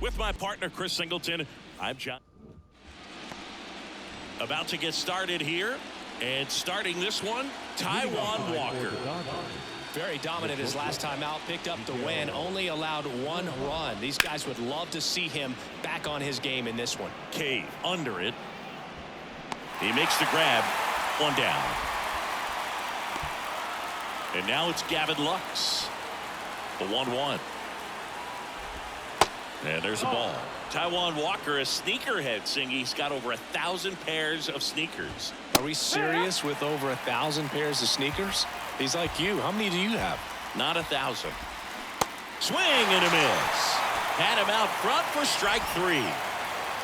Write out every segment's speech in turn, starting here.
With my partner, Chris Singleton, I'm John. About to get started here. And starting this one, Taijuan Walker. Very dominant his last time out, picked up the win, only allowed 1 run. These guys would love to see him back on his game in this one. Cave under it. He makes the grab. 1 down. And now it's Gavin Lux. The 1-1. And there's a ball. Taijuan Walker, a sneakerhead, saying he's got over 1,000 pairs of sneakers. Are we serious with over 1,000 pairs of sneakers? He's like you. How many do you have? Not 1,000. Swing and a miss. Had him out front for strike 3.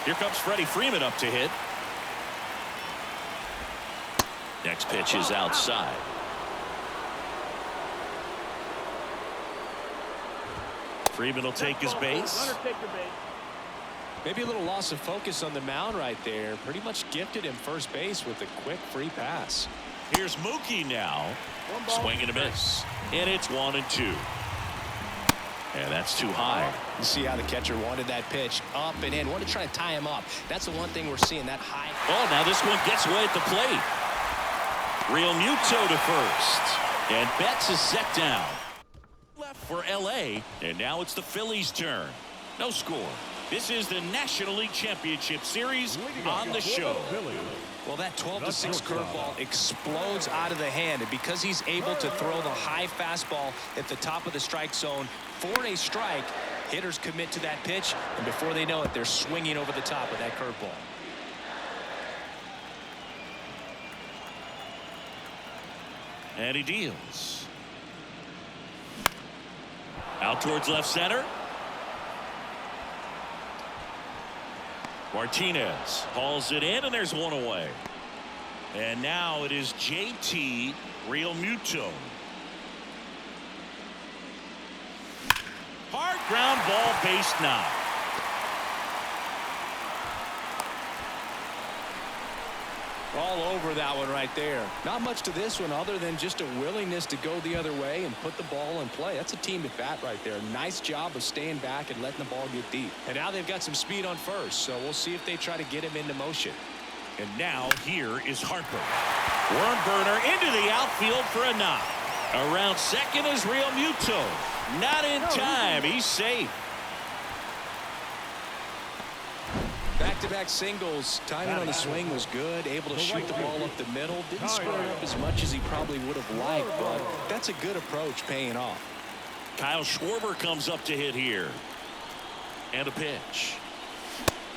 Here comes Freddie Freeman up to hit. Next pitch is outside. Freeman will take his base. Maybe a little loss of focus on the mound right there. Pretty much gifted him first base with a quick free pass. Here's Mookie now. Swing and a miss. And it's 1-2. And that's too high. You see how the catcher wanted that pitch up and in. Wanted to try to tie him up. That's the one thing we're seeing, that high. Oh, now this one gets away at the plate. Real Muto to first. And Betts is set down. Left for L.A. And now it's the Phillies' turn. No score. This is the National League Championship Series on the show. Well, that 12-6 curveball explodes out of the hand, and because he's able to throw the high fastball at the top of the strike zone for a strike, hitters commit to that pitch, and before they know it, they're swinging over the top of that curveball. And he deals. Out towards left center. Martinez hauls it in, and there's one away. And now it is JT Realmuto. Hard ground ball, base knock. All over that one right there. Not much to this one other than just a willingness to go the other way and put the ball in play. That's a team at bat right there. Nice job of staying back and letting the ball get deep. And now they've got some speed on first, so we'll see if they try to get him into motion. And now here is Harper. Worm burner into the outfield for a knock. Around second is Realmuto. Not in time. He's safe. Back-to-back singles. Timing on the swing was good. Able to shoot the ball up the middle. Didn't square it up as much as he probably would have liked, but that's a good approach paying off. Kyle Schwarber comes up to hit here. And a pitch.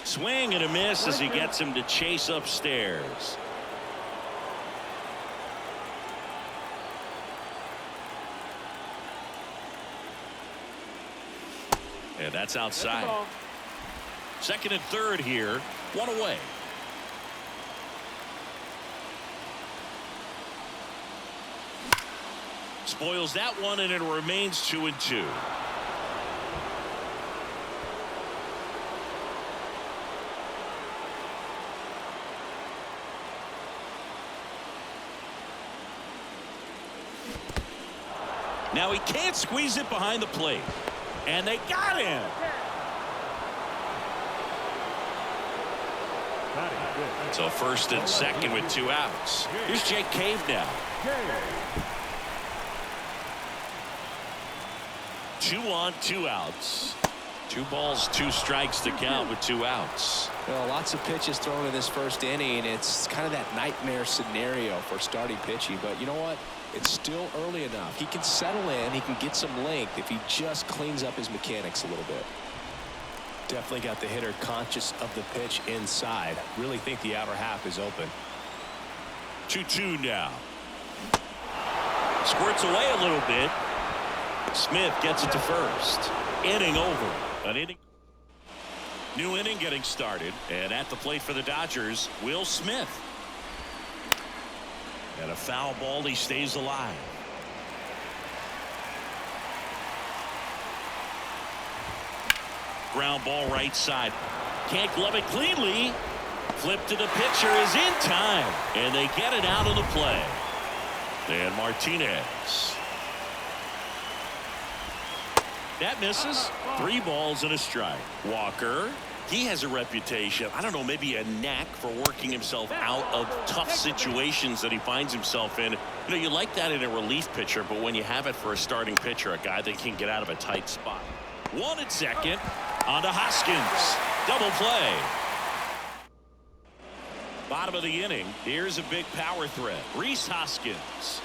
Swing and a miss as he gets him to chase upstairs. And that's outside. Second and third here. One away. Spoils that one, and it remains 2-2. Now he can't squeeze it behind the plate. And they got him. So first and second with 2 outs. Here's Jake Cave now. 2 on, 2 outs. 2 balls, 2 strikes to count with 2 outs. Well, lots of pitches thrown in this first inning. It's kind of that nightmare scenario for starting pitching. But you know what? It's still early enough. He can settle in. He can get some length if he just cleans up his mechanics a little bit. Definitely got the hitter conscious of the pitch inside. Really think the outer half is open. 2-2 now. Squirts away a little bit. Smith gets it to first. Inning over. An inning. New inning getting started. And at the plate for the Dodgers, Will Smith. And a foul ball. He stays alive. Ground ball right side. Can't glove it cleanly. Flip to the pitcher is in time. And they get it out of the play. And Martinez. That misses. 3 balls and a strike. Walker. He has a reputation, I don't know, maybe a knack for working himself out of tough situations that he finds himself in. You know, you like that in a relief pitcher, but when you have it for a starting pitcher, a guy that can get out of a tight spot. 1 at second. On to Hoskins. Double play. Bottom of the inning. Here's a big power threat. Rhys Hoskins.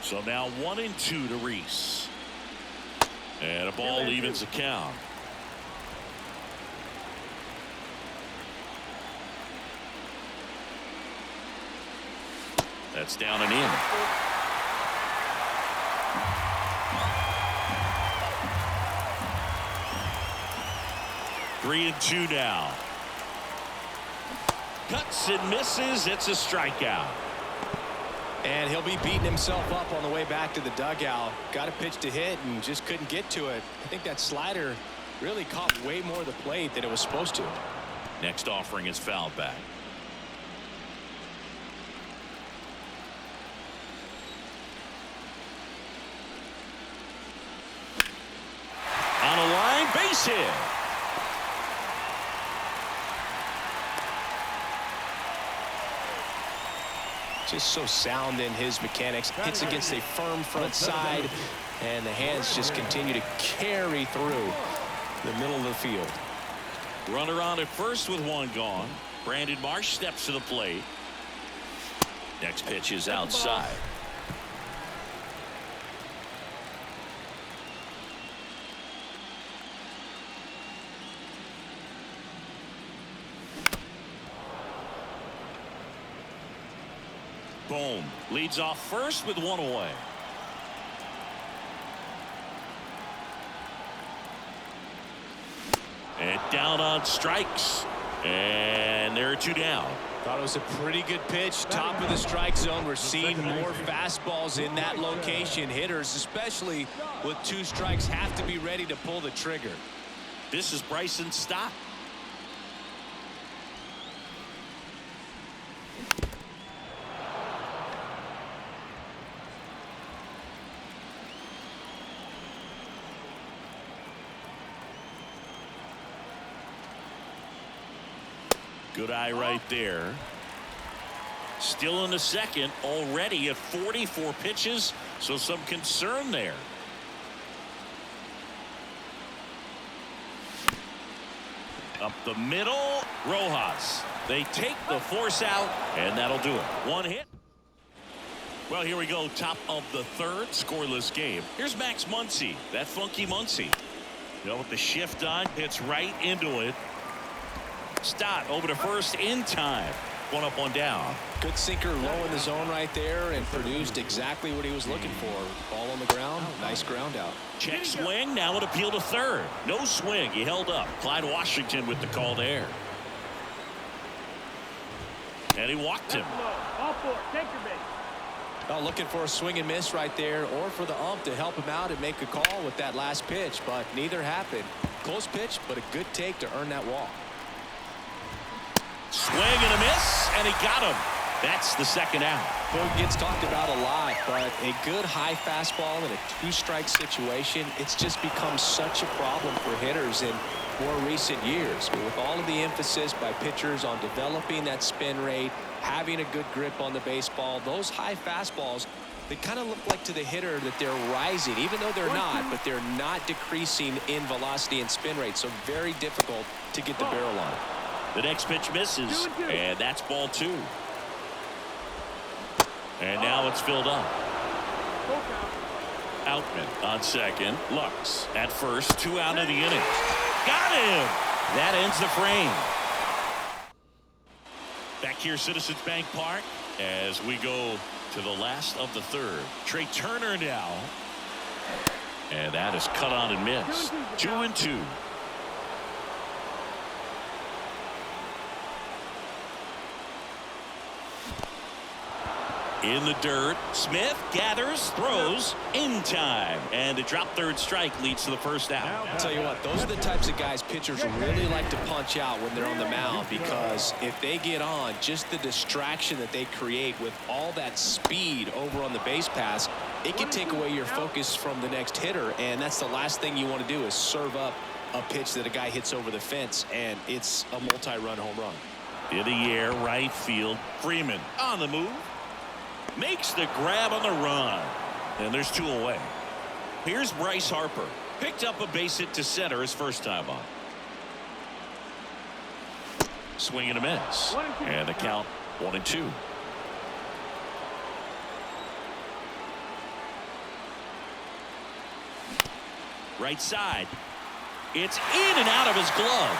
So now 1-2 to Rhys. And a ball evens the count. That's down and in. Three and two now. Cuts and misses. It's a strikeout. And he'll be beating himself up on the way back to the dugout. Got a pitch to hit and just couldn't get to it. I think that slider really caught way more of the plate than it was supposed to. Next offering is fouled back. On a line, base hit. Just so sound in his mechanics. Hits against a firm front side, and the hands just continue to carry through the middle of the field. Runner on at first with 1 gone. Brandon Marsh steps to the plate. Next pitch is outside. Boom. Leads off first with 1 away. And down on strikes. And there are 2 down. Thought it was a pretty good pitch. Top of the strike zone. We're seeing more fastballs in that location. Hitters, especially with 2 strikes, have to be ready to pull the trigger. This is Bryson's stop. Good eye right there. Still in the second, already at 44 pitches, so some concern there. Up the middle, Rojas. They take the force out, and that'll do it. 1 hit. Well, here we go, top of the 3rd, scoreless game. Here's Max Muncy, that funky Muncy. You know, with the shift on, hits right into it. Stott over to first in time. 1 up, 1 down. Good sinker low in the zone right there and produced exactly what he was looking for. Ball on the ground. Nice ground out. Check swing. Now an appeal to 3rd. No swing. He held up. Clyde Washington with the call there. And he walked him. Well, looking for a swing and miss right there, or for the ump to help him out and make a call with that last pitch, but neither happened. Close pitch, but a good take to earn that walk. Swing and a miss, and he got him. That's the 2nd out. Well, it gets talked about a lot, but a good high fastball in a 2-strike situation, it's just become such a problem for hitters in more recent years. With all of the emphasis by pitchers on developing that spin rate, having a good grip on the baseball, those high fastballs, they kind of look like to the hitter that they're rising, even though they're not, but they're not decreasing in velocity and spin rate, so very difficult to get the barrel on it. The next pitch misses, and that's ball 2. And now it's filled up. Outman on second. Lux at first. 2 out of the inning. Got him! That ends the frame. Back here, Citizens Bank Park, as we go to the last of the 3rd. Trey Turner now. And that is cut on and missed. 2-2. In the dirt, Smith gathers, throws in time, and a drop third strike leads to the first out. I'll tell you what, those are the types of guys pitchers really like to punch out when they're on the mound, because if they get on, just the distraction that they create with all that speed over on the base pass, it can take away your focus from the next hitter, and that's the last thing you want to do is serve up a pitch that a guy hits over the fence, and it's a multi-run home run. In the air, right field, Freeman on the move. Makes the grab on the run. And there's two away. Here's Bryce Harper. Picked up a base hit to center his first time on. Swing and a miss. And the count 1-2. Right side. It's in and out of his glove.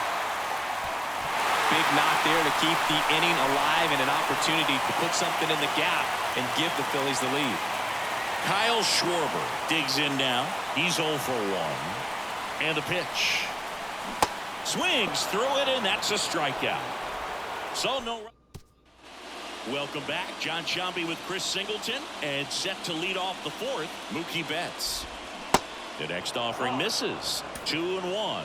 Big knock there to keep the inning alive and an opportunity to put something in the gap and give the Phillies the lead. Kyle Schwarber digs in now. He's 0 for 1. And a pitch. Swings through it, and that's a strikeout. So no. Welcome back. John Sciambi with Chris Singleton, and set to lead off the fourth, Mookie Betts. The next offering misses. 2-1.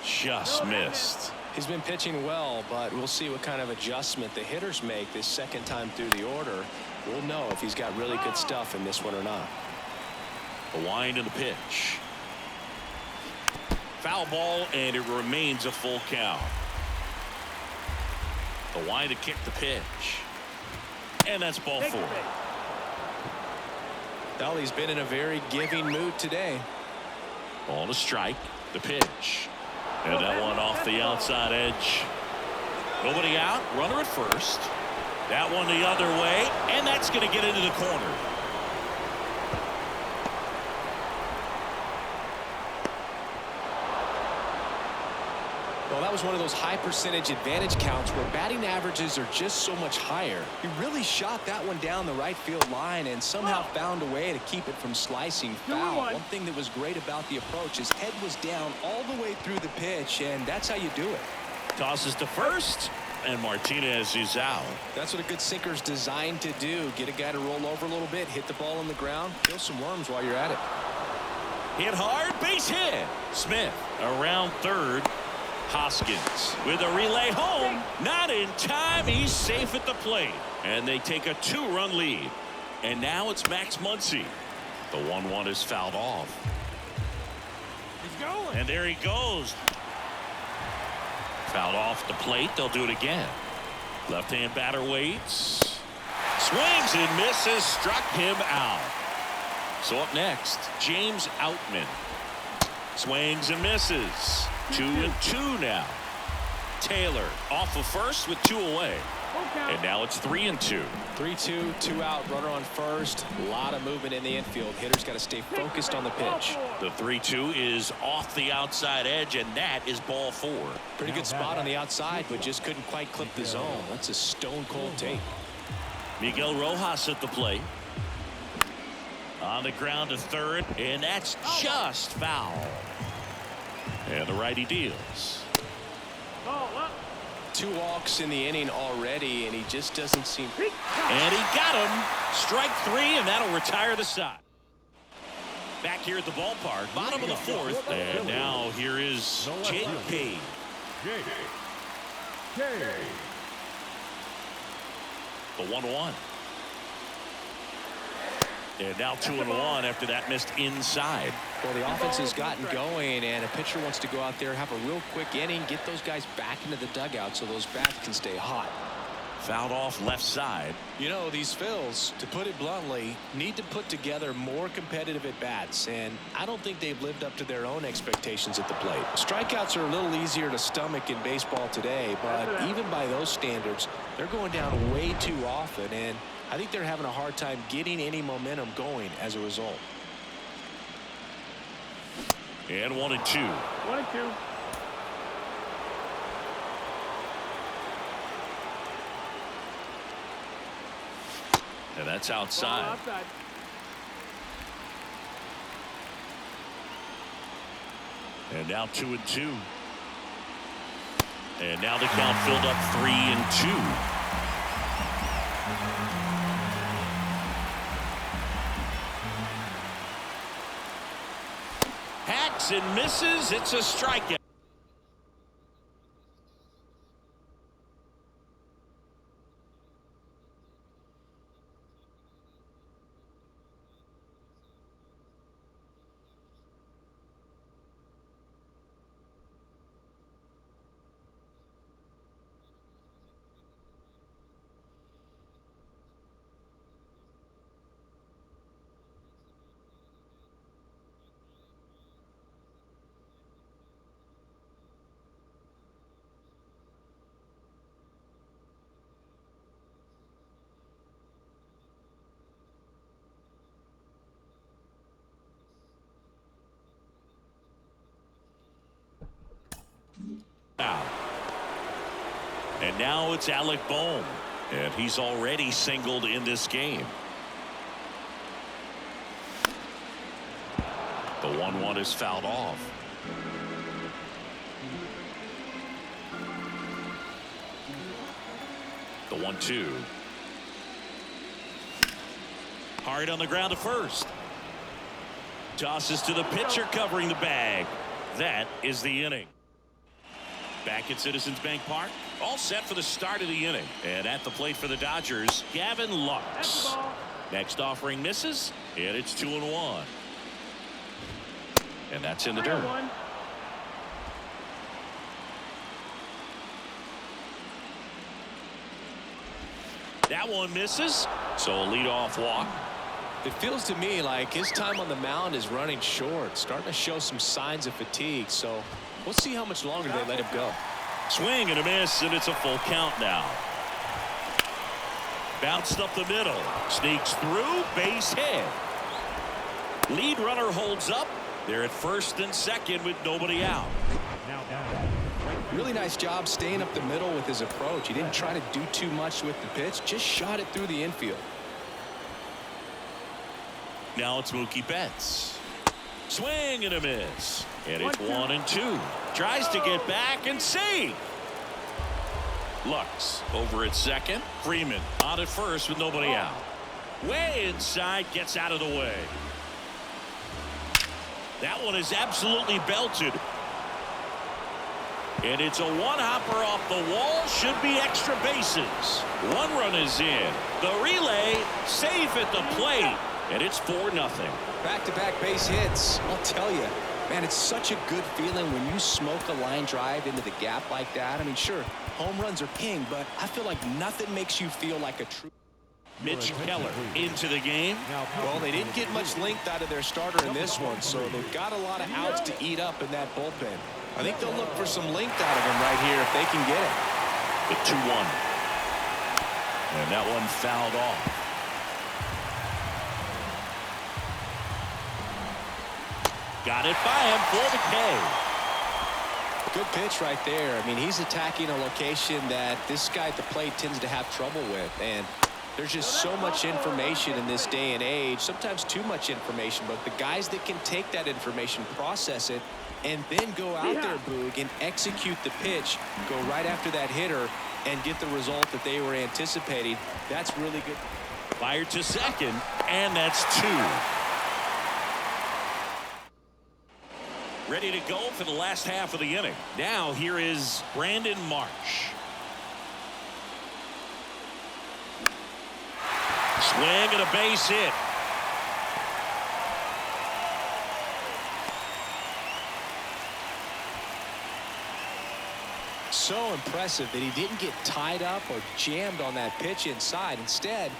Just missed. He's been pitching well, but we'll see what kind of adjustment the hitters make this second time through the order. We'll know if he's got really good stuff in this one or not. The wind and the pitch. Foul ball, and it remains a full count. The wind to kick the pitch. And that's ball 4. Well, he's been in a very giving mood today. Ball to strike. The pitch. And that one off the outside edge. Nobody out. Runner at first. That one the other way. And that's going to get into the corner. Well, that was one of those high percentage advantage counts where batting averages are just so much higher. He really shot that one down the right field line and somehow found a way to keep it from slicing foul. One thing that was great about the approach, his head was down all the way through the pitch, and that's how you do it. Tosses to first, and Martinez is out. That's what a good sinker's designed to do. Get a guy to roll over a little bit, hit the ball on the ground, kill some worms while you're at it. Hit hard, base hit. Smith around third. Hoskins with a relay home. Not in time. He's safe at the plate. And they take a 2-run lead. And now it's Max Muncy. The 1-1 is fouled off. He's going. And there he goes. Fouled off the plate. They'll do it again. Left-hand batter waits. Swings and misses. Struck him out. So up next, James Outman. Swings and misses. 2-2 now. Taylor off of first with 2 away. And now it's 3-2. 3-2, 2 out, runner on first. A lot of movement in the infield. Hitters got to stay focused on the pitch. The 3-2 is off the outside edge, and that is ball 4. Pretty good spot on the outside, but just couldn't quite clip the zone. That's a stone cold take. Miguel Rojas at the plate. On the ground to third, and that's just foul. And the righty deals. 2 walks in the inning already, and he just doesn't seem. And he got him. Strike 3, and that'll retire the side. Back here at the ballpark, bottom of the 4th, and now here is Jake Cave. The 1-1. And now 2-1 after that missed inside. Well, the offense has gotten going, and a pitcher wants to go out there, have a real quick inning, get those guys back into the dugout so those bats can stay hot. Fouled off left side. You know, these Phils, to put it bluntly, need to put together more competitive at-bats, and I don't think they've lived up to their own expectations at the plate. Strikeouts are a little easier to stomach in baseball today, but even by those standards, they're going down way too often, and I think they're having a hard time getting any momentum going as a result. And 1-2. 1-2. And that's outside. Outside. And now 2-2. And now the count filled up 3-2. Hacks and misses. It's a strikeout. And now it's Alec Bohm, and he's already singled in this game. The 1-1 is fouled off. The 1-2. Hard on the ground to first. Tosses to the pitcher covering the bag. That is the inning. Back at Citizens Bank Park, all set for the start of the inning. And at the plate for the Dodgers, Gavin Lux. Next offering misses, and it's 2-1. And that's in the dirt. That one misses, so a leadoff walk. It feels to me like his time on the mound is running short, starting to show some signs of fatigue. So we'll see how much longer they let him go. Swing and a miss, and it's a full count now. Bounced up the middle, sneaks through, base hit. Lead runner holds up. They're at first and second with nobody out. Really nice job staying up the middle with his approach. He didn't try to do too much with the pitch, just shot it through the infield. Now it's Mookie Betts. Swing and a miss. And it's 1-2. Tries to get back and save. Lux over at second. Freeman on at first with nobody out. Way inside, gets out of the way. That one is absolutely belted. And it's a one-hopper off the wall. Should be extra bases. One run is in. The relay safe at the plate. And it's 4-0. Back-to-back base hits. I'll tell you, man, it's such a good feeling when you smoke a line drive into the gap like that. I mean, sure, home runs are king, but I feel like nothing makes you feel like a true. Mitch Keller into the game. Well, they didn't get much length out of their starter in this one, so they've got a lot of outs to eat up in that bullpen. I think they'll look for some length out of him right here if they can get it. The 2-1. And that one fouled off. Got it by him for the K. Good pitch right there. I mean, he's attacking a location that this guy at the plate tends to have trouble with. And there's just so much information in this day and age, sometimes too much information. But the guys that can take that information, process it, and then go out there, Boog, and execute the pitch, go right after that hitter, and get the result that they were anticipating, that's really good. Fired to second, and that's 2. Ready to go for the last half of the inning. Now here is Brandon Marsh. Swing and a base hit. So impressive that he didn't get tied up or jammed on that pitch inside. Instead,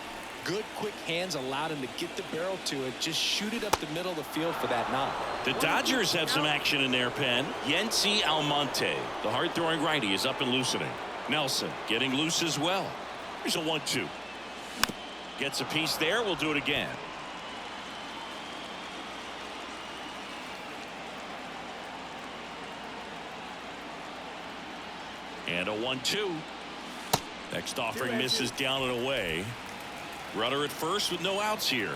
good quick hands allowed him to get the barrel to it, just shoot it up the middle of the field for that knock. The Dodgers have some action in their pen. Yency Almonte, the hard-throwing righty, is up and loosening. Nelson getting loose as well. Here's a 1-2. Gets a piece there. We'll do it again. And a 1-2. Next offering misses down and away. Runner at first with no outs here.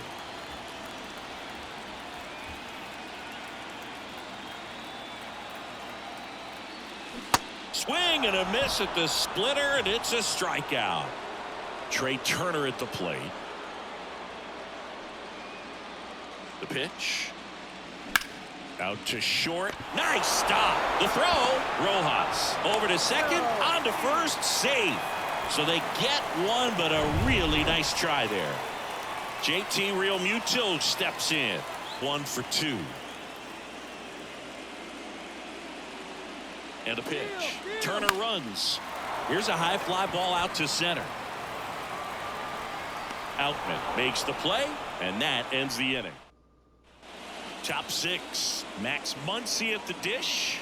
Swing and a miss at the splitter, and it's a strikeout. Trey Turner at the plate. The pitch. Out to short. Nice stop. The throw. Rojas over to second. On to first. Safe. So they get one, but a really nice try there. JT Realmuto steps in. 1 for 2. And a pitch. Turner runs. Here's a high fly ball out to center. Outman makes the play, and that ends the inning. Top 6. Max Muncy at the dish.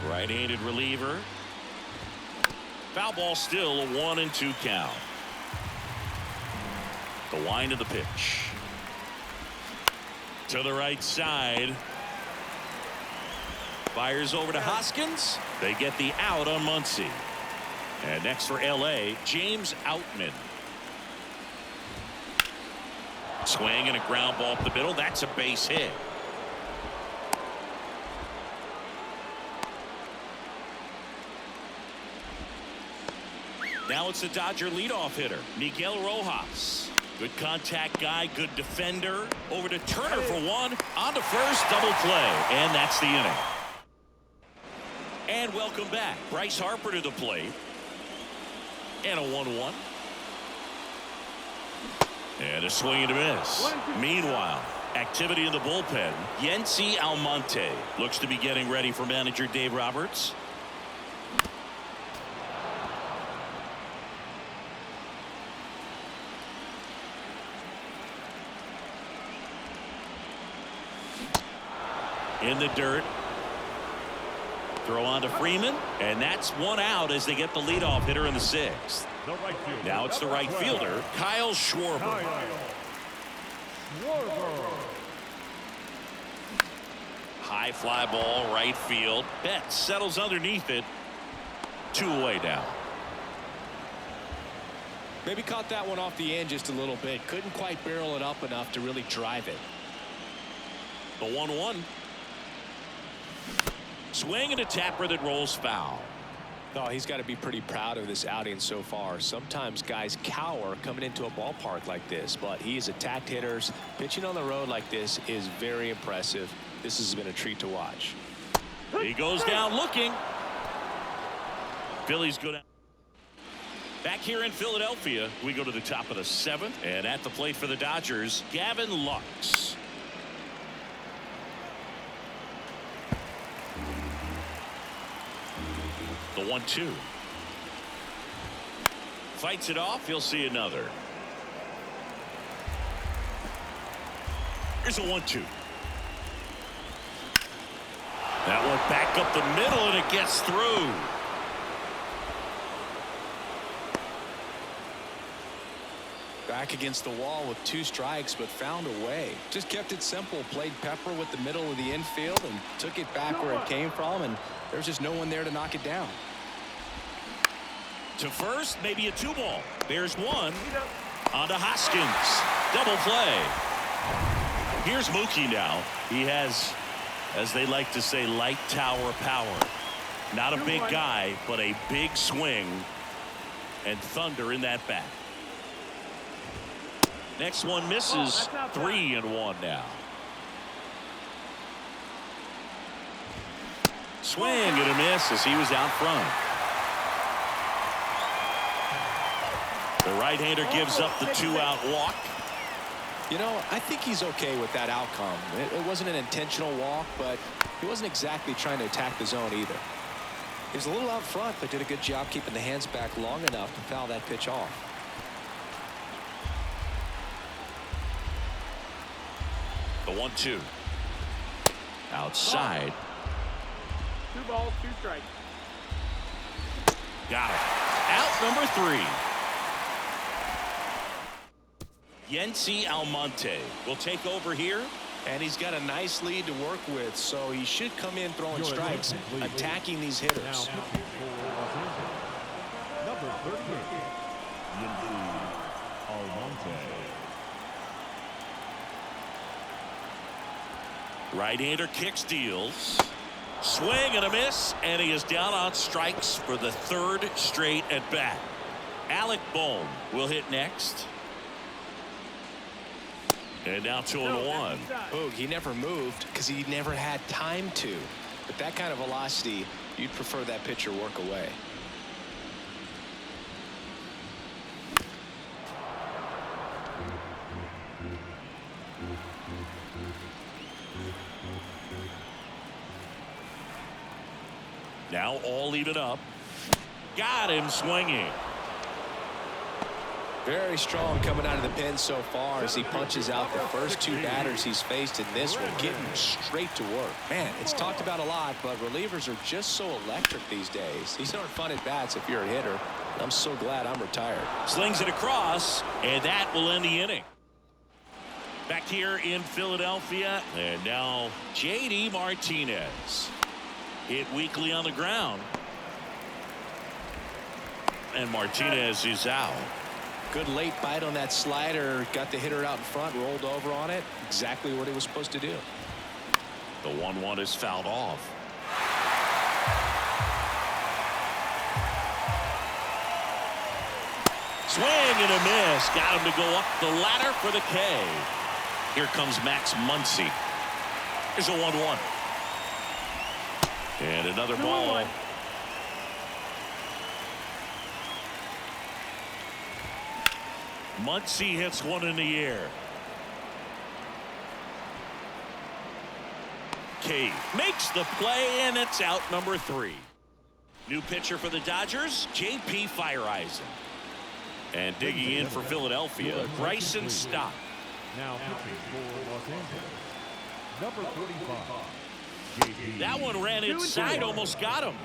Right-handed reliever. Foul ball, still a 1-2 count. The wind of the pitch. To the right side. Fires over to Hoskins. They get the out on Muncy. And next for LA, James Outman. Swing and a ground ball up the middle. That's a base hit. Now it's the Dodger leadoff hitter, Miguel Rojas. Good contact guy, good defender. Over to Turner for one. On to first, double play. And that's the inning. And welcome back. Bryce Harper to the plate. And a 1-1. And a swing and a miss. Meanwhile, activity in the bullpen. Yency Almonte looks to be getting ready for manager Dave Roberts. In the dirt. Throw on to Freeman, and that's one out as they get the leadoff hitter in the 6th. Now it's the right fielder, Kyle Schwarber. High fly ball, right field. Betts settles underneath it. 2 away now. Maybe caught that one off the end just a little bit. Couldn't quite barrel it up enough to really drive it. The 1-1. Swing and a tapper that rolls foul. Oh, he's got to be pretty proud of this outing so far. Sometimes guys cower coming into a ballpark like this, but he has attacked hitters. Pitching on the road like this is very impressive. This has been a treat to watch. He goes down looking. Phillies go down. Back here in Philadelphia, we go to the top of the 7th, and at the plate for the Dodgers, Gavin Lux. The 1-2. Fights it off. He'll see another. Here's a 1-2. That one back up the middle, and it gets through. Back against the wall with 2 strikes, but found a way. Just kept it simple. Played pepper with the middle of the infield and took it back where it came from, and there's just no one there to knock it down. To first, maybe a 2-ball. There's one. On to Hoskins. Double play. Here's Mookie now. He has, as they like to say, light tower power. Not a big guy, but a big swing. And thunder in that bat. Next one misses. 3-1 now. Swing and a miss as he was out front. The right-hander gives up the 2-out walk. You know, I think he's okay with that outcome. It wasn't an intentional walk, but he wasn't exactly trying to attack the zone either. He was a little out front, but did a good job keeping the hands back long enough to foul that pitch off. The 1-2. Outside. 2 balls, 2 strikes. Got it. Out number 3. Yency Almonte will take over here. And he's got a nice lead to work with, so he should come in throwing strikes, attacking these hitters. Number 38, Yency Almonte. Right-hander kicks, deals. Swing and a miss, and he is down on strikes for the third straight at bat. Alec Bohm will hit next. And now 2-1. Oh, he never moved because he never had time to. But that kind of velocity, you'd prefer that pitcher work away. Now all even up. Got him swinging. Very strong coming out of the pen so far as he punches out the first two batters he's faced in this one, getting straight to work. Man, it's talked about a lot, but relievers are just so electric these days. These aren't fun at bats if you're a hitter. I'm so glad I'm retired. Slings it across, and that will end the inning. Back here in Philadelphia, and now J.D. Martinez. Hit weakly on the ground. And Martinez is out. Good late bite on that slider. Got the hitter out in front, rolled over on it. Exactly what he was supposed to do. The 1-1 is fouled off. Swing and a miss. Got him to go up the ladder for the K. Here comes Max Muncy. Here's a 1-1. And another ball. Muncy hits one in the air. Cave makes the play, and it's out number 3. New pitcher for the Dodgers, J.P. Fireisen. And digging in for Philadelphia, Bryson Stott. Now pitching for Los Angeles, number 45. J.P. That one ran inside, almost got him.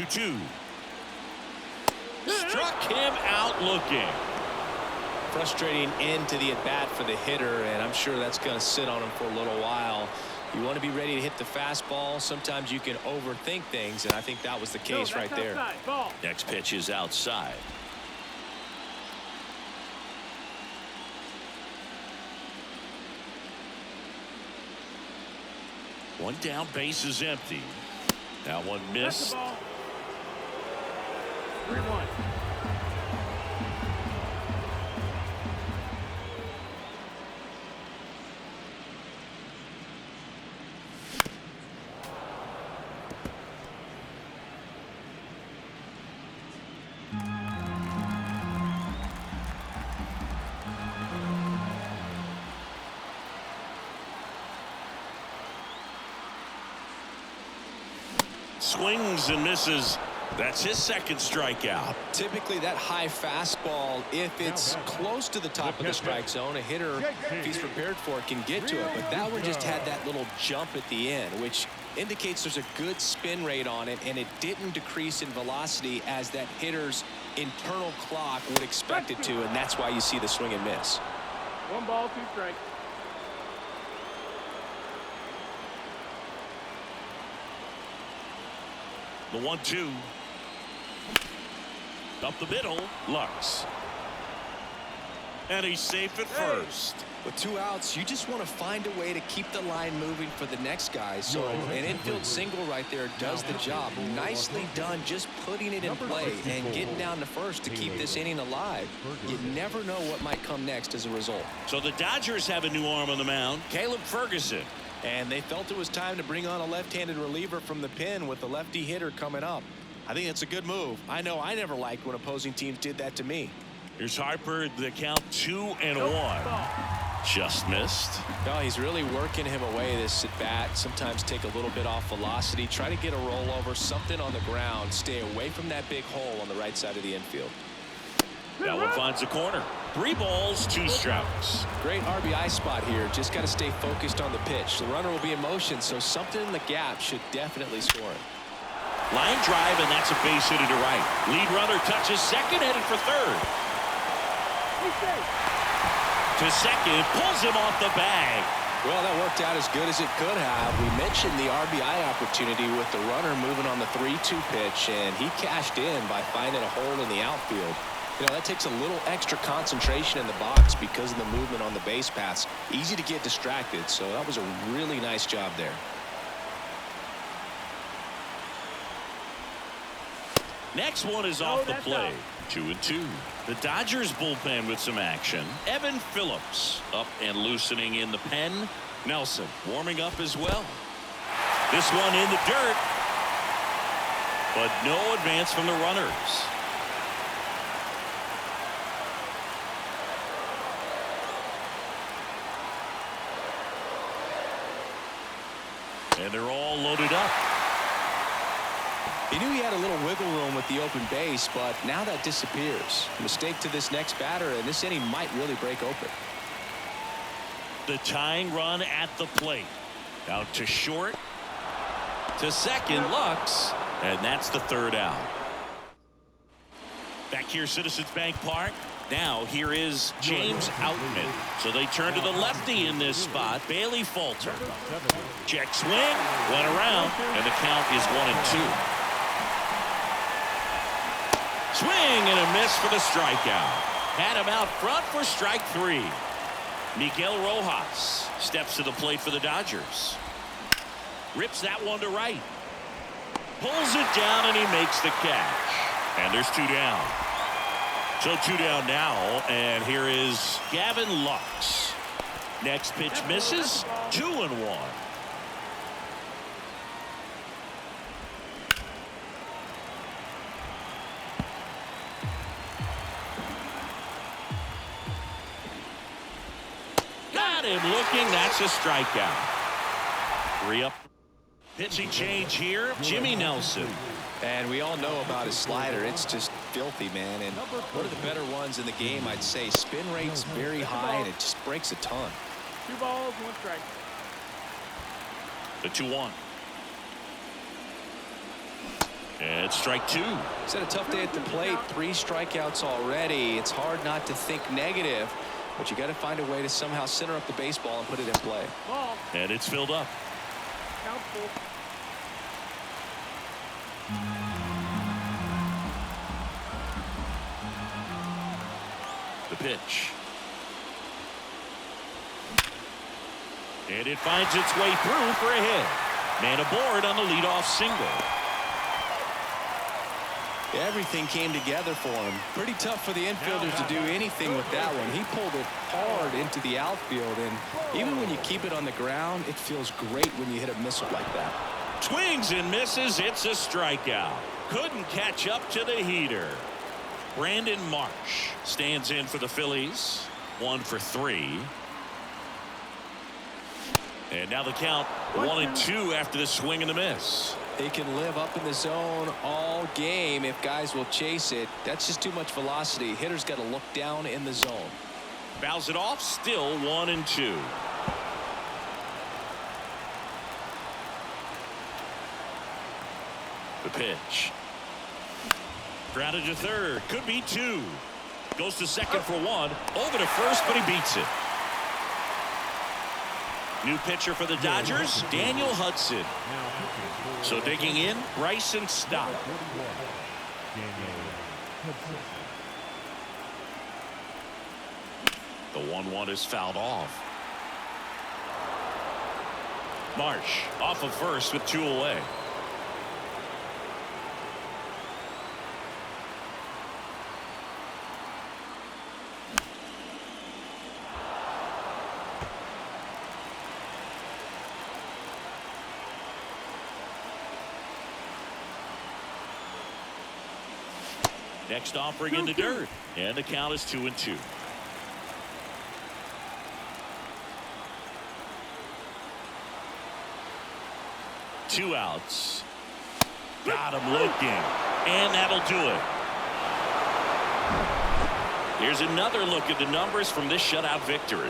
Two. Struck him out looking. Frustrating end to the at-bat for the hitter, and I'm sure that's going to sit on him for a little while. You want to be ready to hit the fastball. Sometimes you can overthink things, and I think that was the case right there. Next pitch is outside. One down, base is empty. That one missed. 3-1. Swings and misses. That's his second strikeout. Typically that high fastball, if it's close to the top of the strike zone, a hitter, if he's prepared for it, can get to it. But that one just had that little jump at the end, which indicates there's a good spin rate on it, and it didn't decrease in velocity as that hitter's internal clock would expect it to, and that's why you see the swing and miss. 1 ball, 2 strikes. The 1-2. Up the middle, Lux. And he's safe at first. With 2 outs, you just want to find a way to keep the line moving for the next guy. So an infield single right there does the job. Nicely done, just putting it in play and getting down to first to keep this inning alive. You never know what might come next as a result. So the Dodgers have a new arm on the mound, Caleb Ferguson. And they felt it was time to bring on a left-handed reliever from the pen with the lefty hitter coming up. I think it's a good move. I know I never liked when opposing teams did that to me. Here's Harper, the count 2-1. Just missed. No, he's really working him away this at bat. Sometimes take a little bit off velocity. Try to get a rollover, something on the ground. Stay away from that big hole on the right side of the infield. That one finds the corner. 3 balls, 2 strikes. Great RBI spot here. Just got to stay focused on the pitch. The runner will be in motion, so something in the gap should definitely score him. Line drive, and that's a base hit to right. Lead runner touches second, headed for third. To second, pulls him off the bag. Well, that worked out as good as it could have. We mentioned the RBI opportunity with the runner moving on the 3-2 pitch, and he cashed in by finding a hole in the outfield. You know, that takes a little extra concentration in the box because of the movement on the base paths. Easy to get distracted, so that was a really nice job there. Next one is off the plate. 2-2. The Dodgers bullpen with some action. Evan Phillips up and loosening in the pen. Nelson warming up as well. This one in the dirt, but no advance from the runners. And they're all loaded up. He knew he had a little wiggle room with the open base, but now that disappears. Mistake to this next batter, and this inning might really break open. The tying run at the plate. Out to short. To second, Lux. And that's the third out. Back here, Citizens Bank Park. Now here is James Outman. So they turn to the lefty in this spot. Bailey Falter. Check swing. Went around. And the count is 1-2. Swing and a miss for the strikeout. Had him out front for strike 3. Miguel Rojas steps to the plate for the Dodgers. Rips that one to right. Pulls it down and he makes the catch. And there's 2 down. So 2 down now, and here is Gavin Lux. Next pitch misses. 2-1. Got him looking. That's a strikeout. 3 up. Pitching change here. Jimmy Nelson. And we all know about his slider. It's just filthy, man. And one of the better ones in the game, I'd say. Spin rate's very high, and it just breaks a ton. 2 balls, 1 strike. The 2-1. And strike 2. He's had a tough day at the plate. 3 strikeouts already. It's hard not to think negative, but you got to find a way to somehow center up the baseball and put it in play. Ball. And it's filled up. Count full. The pitch. And it finds its way through for a hit. Man aboard on the leadoff single. Everything came together for him. Pretty tough for the infielders to do anything with that one. He pulled it hard into the outfield, and even when you keep it on the ground, it feels great when you hit a missile like that. Swings and misses. It's a strikeout. Couldn't catch up to the heater. Brandon Marsh stands in for the Phillies. 1 for 3. And now the count 1-2 after the swing and the miss. They can live up in the zone all game if guys will chase it. That's just too much velocity. Hitters got to look down in the zone. Fouls it off. Still 1-2. The pitch. Grounded to third. Could be 2. Goes to second for 1. Over to first, but he beats it. New pitcher for the Dodgers, Daniel Hudson. So digging in, Bryson Stott. The 1-1 is fouled off. Marsh off of first with 2 away. Next offering in the dirt, and the count is 2-2. Two outs. Got him looking, and that'll do it. Here's another look at the numbers from this shutout victory.